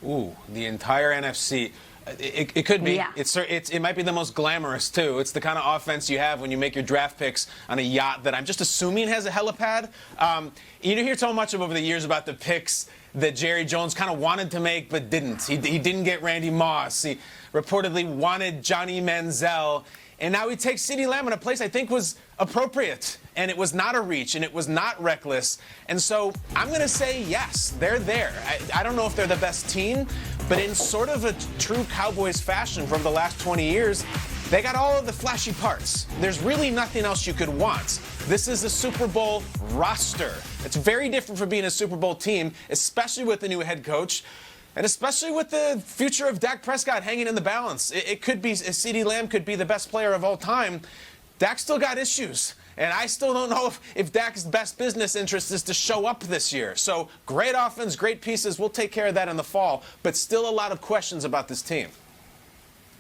Ooh, the entire NFC. It could be. Yeah. It might be the most glamorous, too. It's the kind of offense you have when you make your draft picks on a yacht that I'm just assuming has a helipad. You hear so much over the years about the picks that Jerry Jones kind of wanted to make but didn't. He didn't get Randy Moss. He reportedly wanted Johnny Manziel. And now he takes CeeDee Lamb in a place I think was appropriate. And it was not a reach, and it was not reckless. And so I'm going to say yes, they're there. I don't know if they're the best team, but in sort of a true Cowboys fashion from the last 20 years, they got all of the flashy parts. There's really nothing else you could want. This is a Super Bowl roster. It's very different from being a Super Bowl team, especially with the new head coach. And especially with the future of Dak Prescott hanging in the balance. It could be, CeeDee Lamb could be the best player of all time. Dak still got issues. And I still don't know if Dak's best business interest is to show up this year. So great offense, great pieces. We'll take care of that in the fall. But still a lot of questions about this team.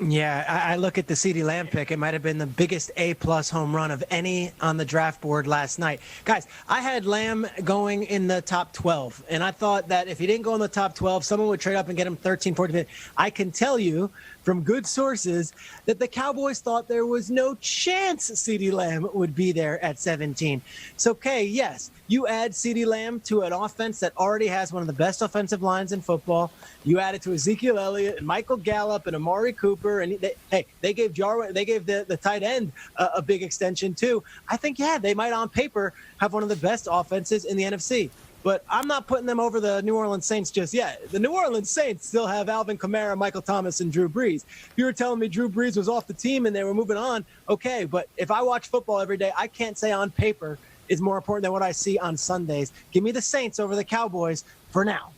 Yeah, I look at the CeeDee Lamb pick. It might have been the biggest A-plus home run of any on the draft board last night. Guys, I had Lamb going in the top 12, and I thought that if he didn't go in the top 12, someone would trade up and get him 13, 14, 15. I can tell you from good sources that the Cowboys thought there was no chance CeeDee Lamb would be there at 17. So, Kay, yes, you add CeeDee Lamb to an offense that already has one of the best offensive lines in football. You add it to Ezekiel Elliott and Michael Gallup and Amari Cooper, and they gave the tight end a big extension too. I think, yeah, they might on paper have one of the best offenses in the NFC. But I'm not putting them over the New Orleans Saints just yet. The New Orleans Saints still have Alvin Kamara, Michael Thomas, and Drew Brees. If you were telling me Drew Brees was off the team and they were moving on, okay. But if I watch football every day, I can't say on paper is more important than what I see on Sundays. Give me the Saints over the Cowboys for now.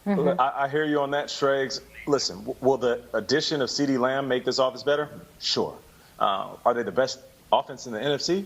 Mm-hmm. I hear you on that, Schrags. Listen, will the addition of CeeDee Lamb make this offense better? Sure. Are they the best offense in the NFC?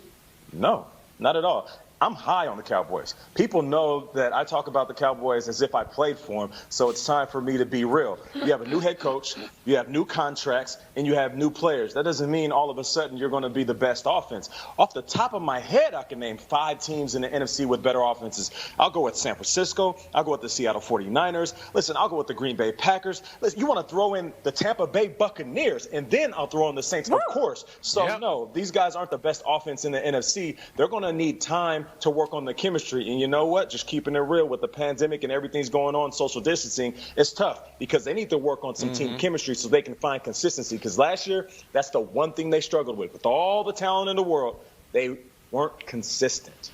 No, not at all. I'm high on the Cowboys. People know that I talk about the Cowboys as if I played for them, so it's time for me to be real. You have a new head coach, you have new contracts, and you have new players. That doesn't mean all of a sudden you're going to be the best offense. Off the top of my head, I can name 5 teams in the NFC with better offenses. I'll go with San Francisco. I'll go with the Seattle 49ers. Listen, I'll go with the Green Bay Packers. Listen, you want to throw in the Tampa Bay Buccaneers, and then I'll throw in the Saints, of course. So, no, these guys aren't the best offense in the NFC. They're going to need time to work on the chemistry. And you know what? Just keeping it real with the pandemic and everything's going on, social distancing, it's tough because they need to work on some team chemistry so they can find consistency. Because last year, that's the one thing they struggled with. With all the talent in the world, they weren't consistent.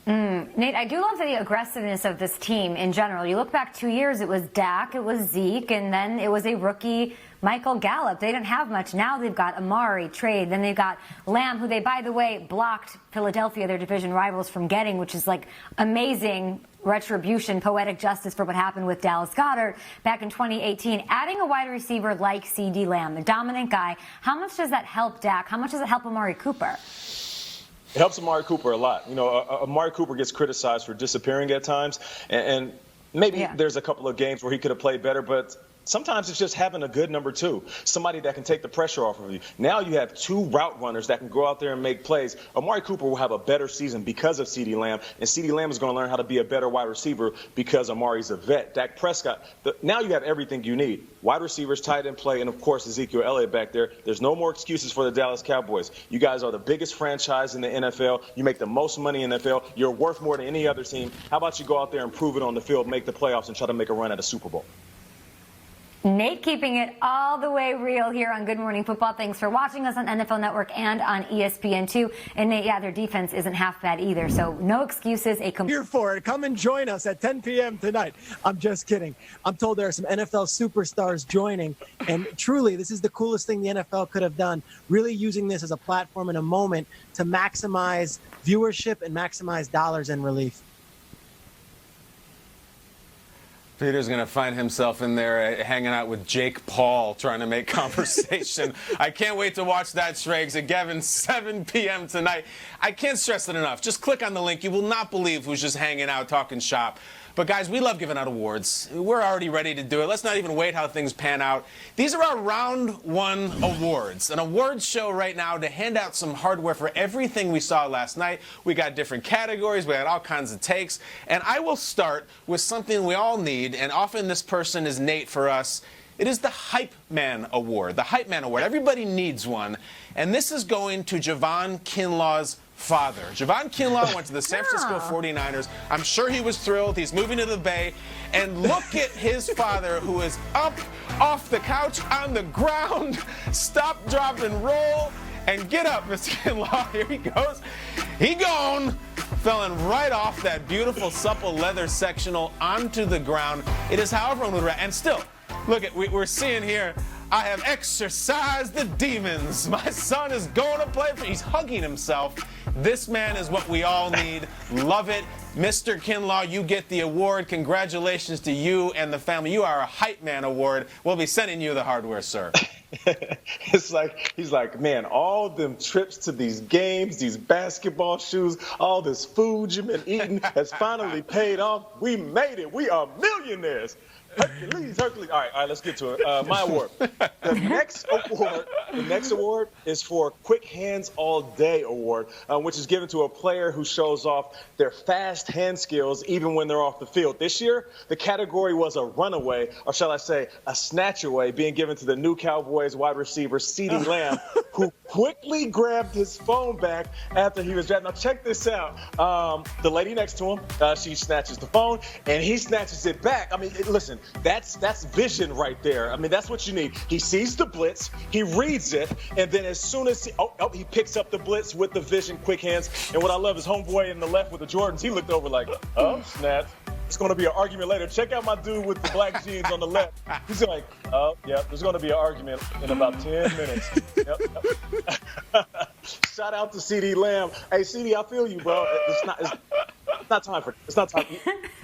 Nate, I do love the aggressiveness of this team in general. You look back 2 years, it was Dak, it was Zeke, and then it was a rookie Michael Gallup. They didn't have much. Now they've got Amari, trade. Then they've got Lamb, who they, by the way, blocked Philadelphia, their division rivals, from getting, which is like amazing retribution, poetic justice for what happened with Dallas Goedert back in 2018. Adding a wide receiver like CeeDee Lamb, the dominant guy, how much does that help Dak? How much does it help Amari Cooper? It helps Amari Cooper a lot. You know, Amari Cooper gets criticized for disappearing at times, and maybe there's a couple of games where he could have played better, but sometimes it's just having a good number 2, somebody that can take the pressure off of you. Now you have 2 route runners that can go out there and make plays. Amari Cooper will have a better season because of CeeDee Lamb, and CeeDee Lamb is going to learn how to be a better wide receiver because Amari's a vet. Dak Prescott, now you have everything you need. Wide receivers, tight end play, and, of course, Ezekiel Elliott back there. There's no more excuses for the Dallas Cowboys. You guys are the biggest franchise in the NFL. You make the most money in the NFL. You're worth more than any other team. How about you go out there and prove it on the field, make the playoffs, and try to make a run at a Super Bowl? Nate keeping it all the way real here on Good Morning Football. Thanks for watching us on NFL Network and on ESPN2. And Nate, yeah, their defense isn't half bad either, so no excuses. Here for it. Come and join us at 10 p.m. tonight. I'm just kidding. I'm told there are some NFL superstars joining, and truly, this is the coolest thing the NFL could have done, really using this as a platform and a moment to maximize viewership and maximize dollars in relief. Peter's going to find himself in there hanging out with Jake Paul trying to make conversation. I can't wait to watch that, Schrags. Again, 7 p.m. tonight. I can't stress it enough. Just click on the link. You will not believe who's just hanging out, talking shop. But, guys, we love giving out awards. We're already ready to do it. Let's not even wait how things pan out. These are our Round 1 awards, an awards show right now to hand out some hardware for everything we saw last night. We got different categories. We got all kinds of takes. And I will start with something we all need. need, and often this person is Nate for us. It is the Hype Man Award. The Hype Man Award. Everybody needs one. And this is going to Javon Kinlaw's father. Javon Kinlaw went to the San Francisco 49ers. I'm sure he was thrilled. He's moving to the Bay. And look at his father, who is up off the couch on the ground. Stop, drop, and roll. And get up, Mr. Kinlaw. Here he goes. He gone. Falling right off that beautiful, supple leather sectional onto the ground. It is how everyone would react. And still, look at, we're seeing here, I have exorcised the demons. My son is going to play for, he's hugging himself. This man is what we all need. Love it. Mr. Kinlaw, you get the award. Congratulations to you and the family. You are a Hype Man Award. We'll be sending you the hardware, sir. It's like, he's like, man, all them trips to these games, these basketball shoes, all this food you've been eating has finally paid off. We made it. We are millionaires. Hercules. All right, let's get to it. My award. The next award is for Quick Hands All Day Award, which is given to a player who shows off their fast hand skills even when they're off the field. This year, the category was a runaway, or shall I say, a snatch away, being given to the new Cowboys wide receiver CeeDee Lamb, who quickly grabbed his phone back after he was drafted. Now check this out. The lady next to him, she snatches the phone, and he snatches it back. I mean, listen. That's vision right there. I mean, that's what you need. He sees the blitz, he reads it, and then as soon as he picks up the blitz with the vision, quick hands. And what I love is homeboy in the left with the Jordans. He looked over like, oh, snap. It's going to be an argument later. Check out my dude with the black jeans on the left. He's like, oh, yeah, there's going to be an argument in about 10 minutes. Yep. Shout out to CeeDee Lamb. Hey, CeeDee, I feel you, bro. It's not time for it. It's not time.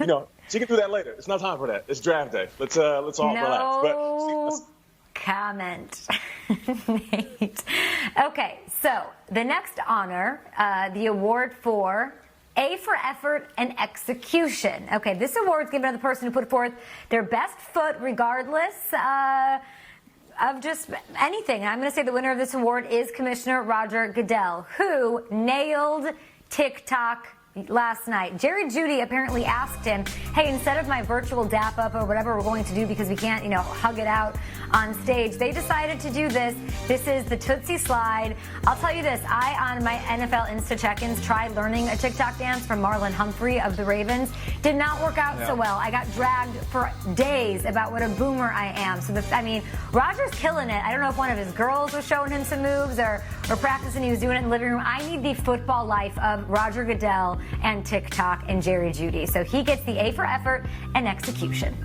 You know, she can do that later. It's not time for that. It's draft day. Let's all relax. No comment, Nate. Okay, so the next honor, the award for A for effort and execution. Okay, this award is given to the person who put forth their best foot regardless of just anything. And I'm going to say the winner of this award is Commissioner Roger Goodell, who nailed TikTok last night. Jerry Jeudy apparently asked him, hey, instead of my virtual dap up or whatever we're going to do because we can't, hug it out on stage, they decided to do this. This is the Tootsie Slide. I'll tell you this, I, on my NFL Insta check-ins, tried learning a TikTok dance from Marlon Humphrey of the Ravens. Did not work out so well. I got dragged for days about what a boomer I am. So, Roger's killing it. I don't know if one of his girls was showing him some moves or practicing. He was doing it in the living room. I need the football life of Roger Goodell and TikTok and Jerry Jeudy. So he gets the A for effort and execution.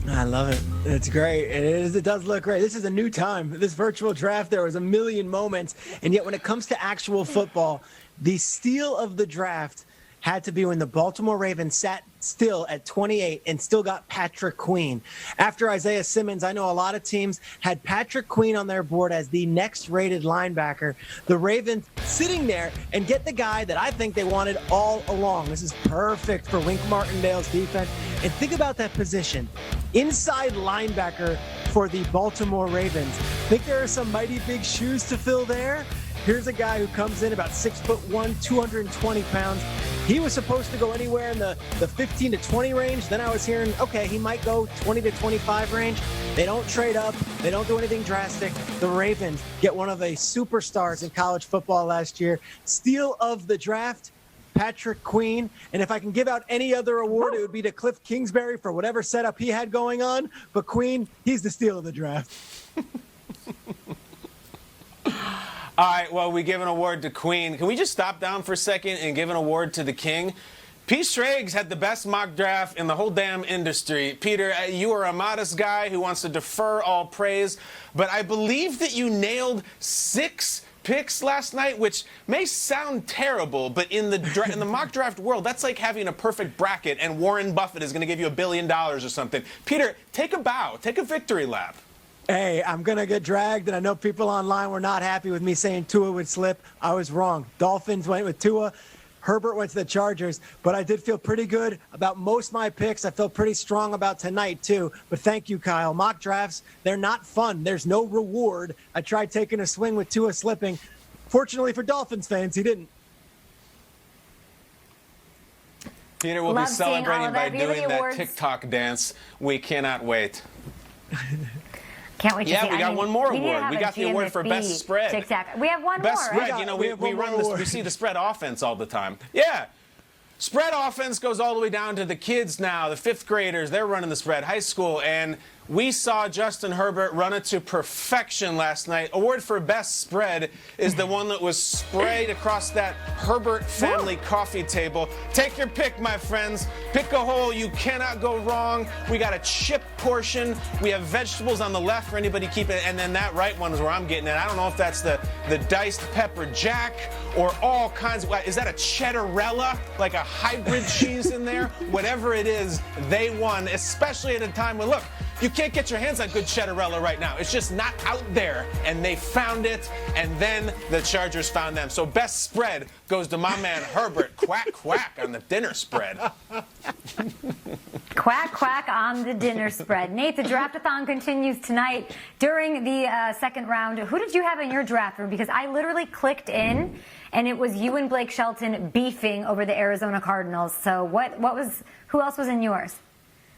I love it. It's great. It does look great. This is a new time. This virtual draft, there was a million moments. And yet when it comes to actual football, the steal of the draft had to be when the Baltimore Ravens sat still at 28 and still got Patrick Queen. After Isaiah Simmons, I know a lot of teams had Patrick Queen on their board as the next rated linebacker. The Ravens sitting there and get the guy that I think they wanted all along. This is perfect for Wink Martindale's defense. And think about that position. Inside linebacker for the Baltimore Ravens. Think there are some mighty big shoes to fill there? Here's a guy who comes in about 6'1", 220 pounds. He was supposed to go anywhere in the 15 to 20 range. Then I was hearing, okay, he might go 20 to 25 range. They don't trade up. They don't do anything drastic. The Ravens get one of the superstars in college football last year. Steal of the draft, Patrick Queen. And if I can give out any other award, it would be to Cliff Kingsbury for whatever setup he had going on. But Queen, he's the steal of the draft. All right, well, we give an award to Queen. Can we just stop down for a second and give an award to the King? Pete Schrags had the best mock draft in the whole damn industry. Peter, you are a modest guy who wants to defer all praise, but I believe that you nailed 6 picks last night, which may sound terrible, but in the mock draft world, that's like having a perfect bracket and Warren Buffett is going to give you $1 billion or something. Peter, take a bow. Take a victory lap. Hey, I'm going to get dragged, and I know people online were not happy with me saying Tua would slip. I was wrong. Dolphins went with Tua. Herbert went to the Chargers, but I did feel pretty good about most of my picks. I felt pretty strong about tonight, too. But thank you, Kyle. Mock drafts, they're not fun. There's no reward. I tried taking a swing with Tua slipping. Fortunately for Dolphins fans, he didn't. Peter will Love be seeing all celebrating of by that. Have you doing the that awards? TikTok dance. We cannot wait. Can't wait to see. Yeah, we got one more need to award. have We a got the award for GMFB best spread. TikTok. We have one Best more. spread. Right? You know, We we have one run more this. award. We see the spread offense all the time. Yeah. Spread offense goes all the way down to the kids now, the fifth graders. They're running the spread, high school. And we saw Justin Herbert run it to perfection last night. Award for best spread is the one that was sprayed across that Herbert family coffee table. Take your pick, my friends. Pick a hole. You cannot go wrong. We got a chip portion. We have vegetables on the left for anybody keeping it. And then that right one is where I'm getting it. I don't know if that's the diced pepper jack or all kinds of. Is that a cheddarella? Like a hybrid cheese in there? Whatever it is, they won, especially at a time when, look, you can't get your hands on good cheddarella right now. It's just not out there. And they found it, and then the Chargers found them. So best spread goes to my man Herbert. Quack, quack on the dinner spread. Quack, quack on the dinner spread. Nate, the draft-a-thon continues tonight. During the second round, who did you have in your draft room? Because I literally clicked in, and it was you and Blake Shelton beefing over the Arizona Cardinals. So who else was in yours?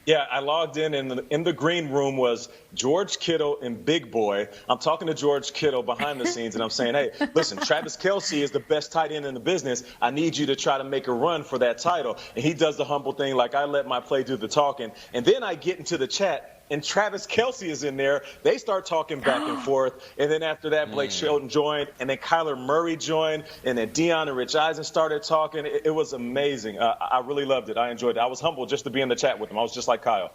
Yeah, I logged in the green room was George Kittle and Big Boy. I'm talking to George Kittle behind the scenes, and I'm saying, hey, listen, Travis Kelce is the best tight end in the business. I need you to try to make a run for that title. And he does the humble thing, like I let my play do the talking. And then I get into the chat, and Travis Kelce is in there. They start talking back and forth. And then after that, Blake Shelton joined, and then Kyler Murray joined, and then Deion and Rich Eisen started talking. It was amazing. I really loved it. I enjoyed it. I was humbled just to be in the chat with them. I was just like Kyle.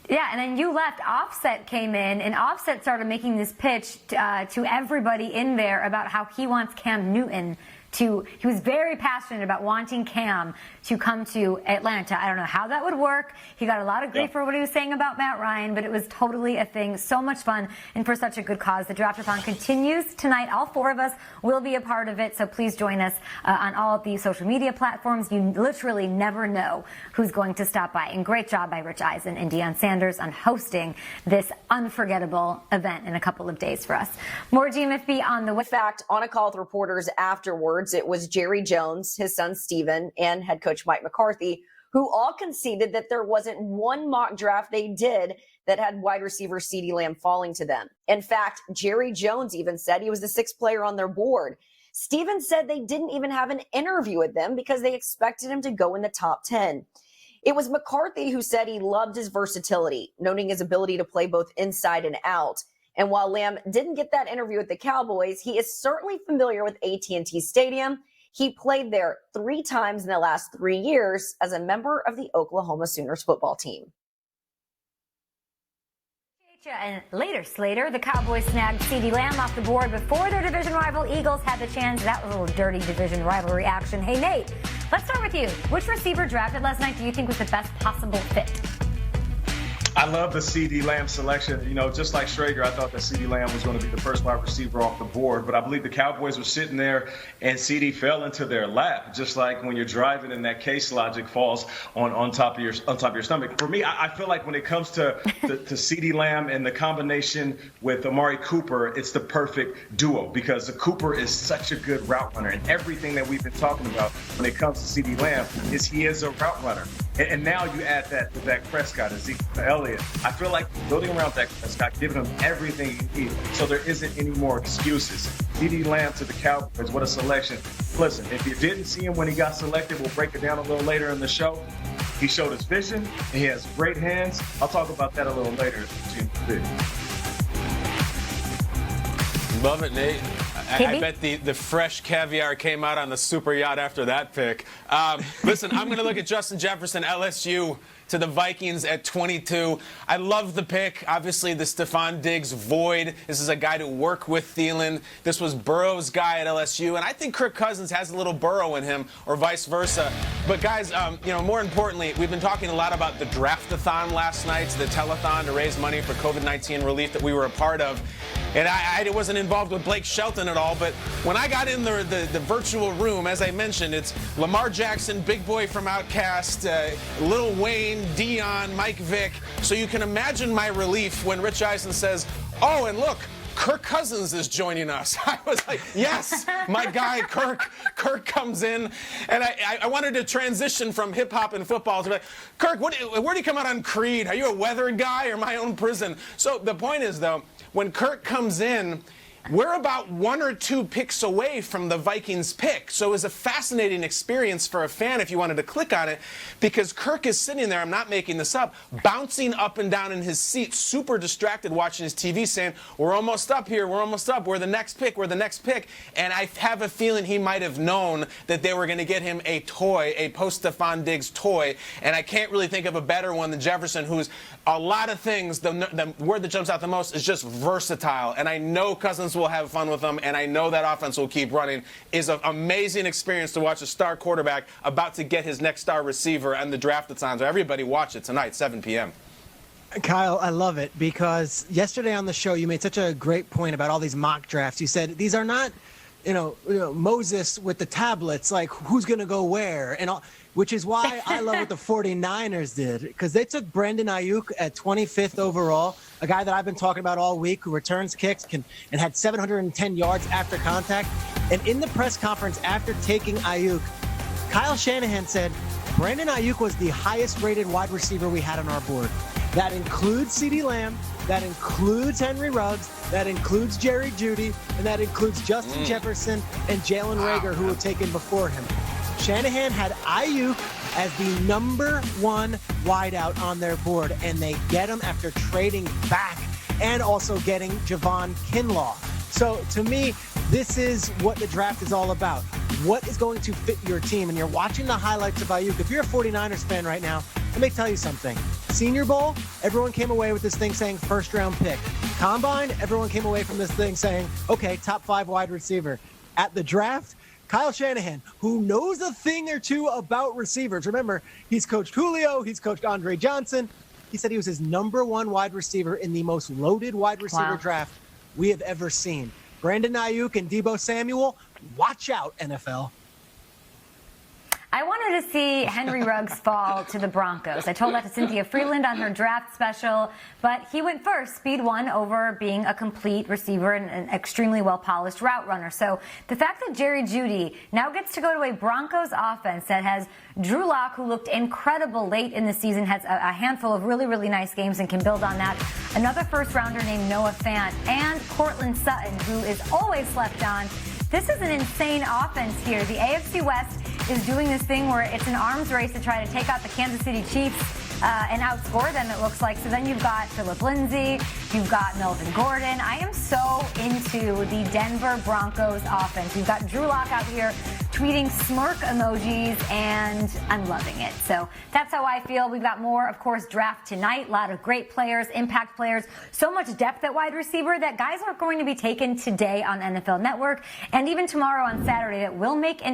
Yeah, and then you left. Offset came in, and Offset started making this pitch to everybody in there about how he wants Cam Newton he was very passionate about wanting Cam to come to Atlanta. I don't know how that would work. He got a lot of grief for what he was saying about Matt Ryan, but it was totally a thing. So much fun and for such a good cause. The Draft-a-thon continues tonight. All four of us will be a part of it, so please join us on all of the social media platforms. You literally never know who's going to stop by. And great job by Rich Eisen and Deion Sanders on hosting this unforgettable event in a couple of days for us. More GMFB on the way. In fact, on a call with reporters afterwards, it was Jerry Jones, his son Steven, and head coach Mike McCarthy, who all conceded that there wasn't one mock draft they did that had wide receiver CeeDee Lamb falling to them. In fact, Jerry Jones even said he was the sixth player on their board. Steven said they didn't even have an interview with them because they expected him to go in the top 10. It was McCarthy who said he loved his versatility, noting his ability to play both inside and out. And while Lamb didn't get that interview with the Cowboys, he is certainly familiar with AT&T Stadium. He played there 3 times in the last 3 years as a member of the Oklahoma Sooners football team. And later, Slater, the Cowboys snagged CeeDee Lamb off the board before their division rival Eagles had the chance. That was a little dirty division rivalry action. Hey, Nate, let's start with you. Which receiver drafted last night do you think was the best possible fit? I love the CeeDee Lamb selection. You know, just like Schrager, I thought that CeeDee Lamb was going to be the first wide receiver off the board, but I believe the Cowboys were sitting there and CeeDee fell into their lap, just like when you're driving and that case logic falls on top of your stomach. For me, I feel like when it comes to CeeDee Lamb and the combination with Amari Cooper, it's the perfect duo because the Cooper is such a good route runner, and everything that we've been talking about when it comes to CeeDee Lamb is he is a route runner. And now you add that to Dak Prescott and Zeke Elliott. I feel like building around Dak Prescott, giving him everything he needs, so there isn't any more excuses. CeeDee Lamb to the Cowboys, what a selection. Listen, if you didn't see him when he got selected, we'll break it down a little later in the show. He showed his vision, and he has great hands. I'll talk about that a little later. Love it, Nate. I bet the fresh caviar came out on the super yacht after that pick. Listen, I'm going to look at Justin Jefferson, LSU, to the Vikings at 22. I love the pick. Obviously, the Stephon Diggs void. This is a guy to work with Thielen. This was Burrow's guy at LSU, and I think Kirk Cousins has a little Burrow in him, or vice versa. But guys, more importantly, we've been talking a lot about the draft-a-thon last night, the telethon to raise money for COVID-19 relief that we were a part of. And I wasn't involved with Blake Shelton at all, but when I got in the virtual room, as I mentioned, it's Lamar Jackson, Big Boy from Outkast, Lil Wayne, Deion, Mike Vick. So you can imagine my relief when Rich Eisen says, oh, and look, Kirk Cousins is joining us. I was like, yes, my guy, Kirk Kirk comes in, and I wanted to transition from hip-hop and football to be like, Kirk, where do you come out on Creed? Are you a weather guy or My Own Prison? So the point is, though, when Kirk comes in, we're about 1 or 2 picks away from the Vikings pick. So it was a fascinating experience for a fan if you wanted to click on it, because Kirk is sitting there, I'm not making this up, bouncing up and down in his seat, super distracted watching his TV, saying, we're almost up here, we're almost up, we're the next pick, we're the next pick. And I have a feeling he might have known that they were going to get him a toy, a post-Stephon Diggs toy. And I can't really think of a better one than Jefferson, who's a lot of things. The word that jumps out the most is just versatile. And I know Cousins will have fun with them, and I know that offense will keep running. Is an amazing experience to watch a star quarterback about to get his next star receiver and the draft that's on. So everybody watch it tonight, 7 p.m. Kyle, I love it because yesterday on the show you made such a great point about all these mock drafts. You said these are not, Moses with the tablets, like who's going to go where, and all, which is why I love what the 49ers did, because they took Brandon Ayuk at 25th overall, a guy that I've been talking about all week who returns kicks and had 710 yards after contact. And in the press conference after taking Ayuk, Kyle Shanahan said Brandon Ayuk was the highest rated wide receiver we had on our board. That includes CeeDee Lamb, that includes Henry Ruggs, that includes Jerry Jeudy, and that includes Justin Jefferson and Jalen Reagor, who were taken before him. Shanahan had Ayuk as the number 1 wideout on their board, and they get him after trading back and also getting Javon Kinlaw. So to me, this is what the draft is all about. What is going to fit your team? And you're watching the highlights of Ayuk. If you're a 49ers fan right now, let me tell you something. Senior Bowl, everyone came away with this thing saying first-round pick. Combine, everyone came away from this thing saying, okay, top 5 wide receiver. At the draft, Kyle Shanahan, who knows a thing or two about receivers. Remember, he's coached Julio, he's coached Andre Johnson. He said he was his number 1 wide receiver in the most loaded wide receiver draft we have ever seen. Brandon Ayuk and Deebo Samuel, watch out, NFL. I wanted to see Henry Ruggs fall to the Broncos. I told that to Cynthia Freeland on her draft special, but he went first, speed 1, over being a complete receiver and an extremely well-polished route runner. So the fact that Jerry Jeudy now gets to go to a Broncos offense that has Drew Lock, who looked incredible late in the season, has a handful of really, really nice games and can build on that. Another first-rounder named Noah Fant and Courtland Sutton, who is always slept on. This is an insane offense here. The AFC West is doing this thing where it's an arms race to try to take out the Kansas City Chiefs and outscore them, it looks like. So then you've got Phillip Lindsay, you've got Melvin Gordon. I am so into the Denver Broncos offense. You've got Drew Lock out here tweeting smirk emojis, and I'm loving it. So that's how I feel. We've got more, of course, draft tonight. A lot of great players, impact players, so much depth at wide receiver that guys are going to be taken today on NFL Network and even tomorrow on Saturday that will make an